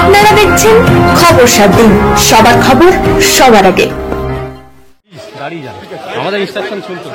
আপনারা দেখছেন খবর 7 দিন, সবার খবর সবার আগে। আমাদের ইনস্ট্রাকশন শুনতো।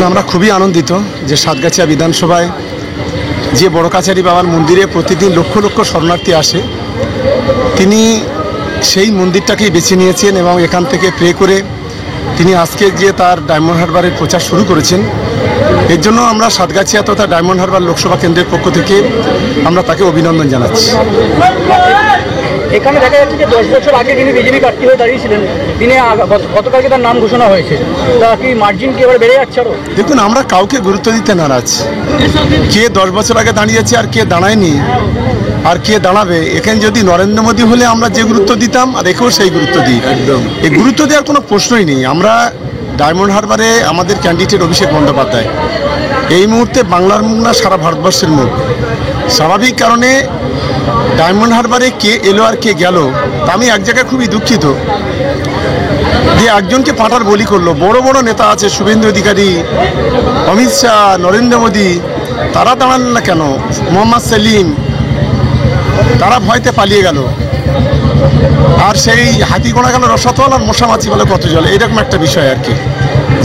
আমরা খুবই আনন্দিত যে সাতগাছিয়া বিধানসভায় যে বড় কাছারি বাবার মন্দিরে প্রতিদিন লক্ষ লক্ষ শরণার্থী আসে, তিনি সেই মন্দিরটাকেই বেছে নিয়েছেন এবং এখান থেকে প্রে করে তিনি আজকে যে তার ডায়মন্ড হারবারের প্রচার শুরু করেছেন, এর জন্য আমরা সাতগাছিয়া তথা ডায়মন্ড হারবার লোকসভা কেন্দ্রের পক্ষ থেকে আমরা তাকে অভিনন্দন জানাচ্ছি। এখানে দেখা যাচ্ছে যে 10 বছর আগে তিনি বিজেপি প্রার্থী হয়ে দাঁড়িয়েছিলেন, তিনি গতকালকে তার নাম ঘোষণা হয়েছে, তা কি মার্জিন কি এবার বেড়ে যাচ্ছে আরো? দেখুন, আমরা কাউকে গুরুত্ব দিতে নারাজ। কে 10 বছর আগে দাঁড়িয়েছে আর কে দাঁড়ায়নি আর কে দাঁড়াবে, এখানে যদি নরেন্দ্র মোদী হলে আমরা যে গুরুত্ব দিতাম আর একেও সেই গুরুত্ব দিই। একদম এই গুরুত্ব দেওয়ার কোনো প্রশ্নই নেই। আমরা ডায়মন্ড হারবারে আমাদের ক্যান্ডিডেট অভিষেক বন্দ্যোপাধ্যায় এই মুহূর্তে বাংলার মুখ না সারা ভারতবর্ষের মুখ। স্বাভাবিক কারণে ডায়মন্ড হারবারে কে এলো আর কে গেল তা আমি এক জায়গায় খুবই দুঃখিত যে একজনকে পাঁটার বলি করলো। বড় বড় নেতা আছে, শুভেন্দু অধিকারী, অমিত শাহ, নরেন্দ্র মোদী, তারা দাঁড়ান না কেন? মোহাম্মদ সেলিম, তারা ভয়তে পালিয়ে গেল। আর সেই হাতি গোনা গেল রসাতল আর মশা মাছি বলে কত জল, এরকম একটা বিষয় আর কি।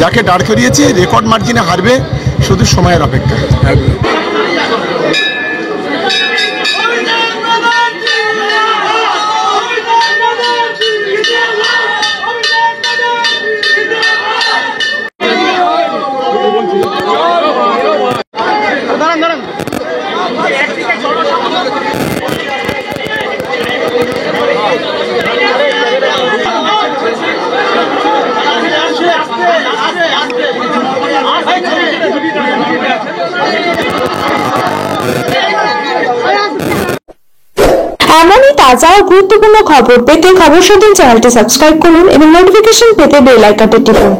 যাকে দাঁড় করিয়েছে রেকর্ড মার্জিনে হারবে, শুধু সময়ের অপেক্ষা। এমনই তাজা ও গুরুত্বপূর্ণ খবর পেতে খবর 7 দিন চ্যানেলটি সাবস্ক্রাইব করুন এবং নোটিফিকেশন পেতে বেল আইকনটি টিপুন।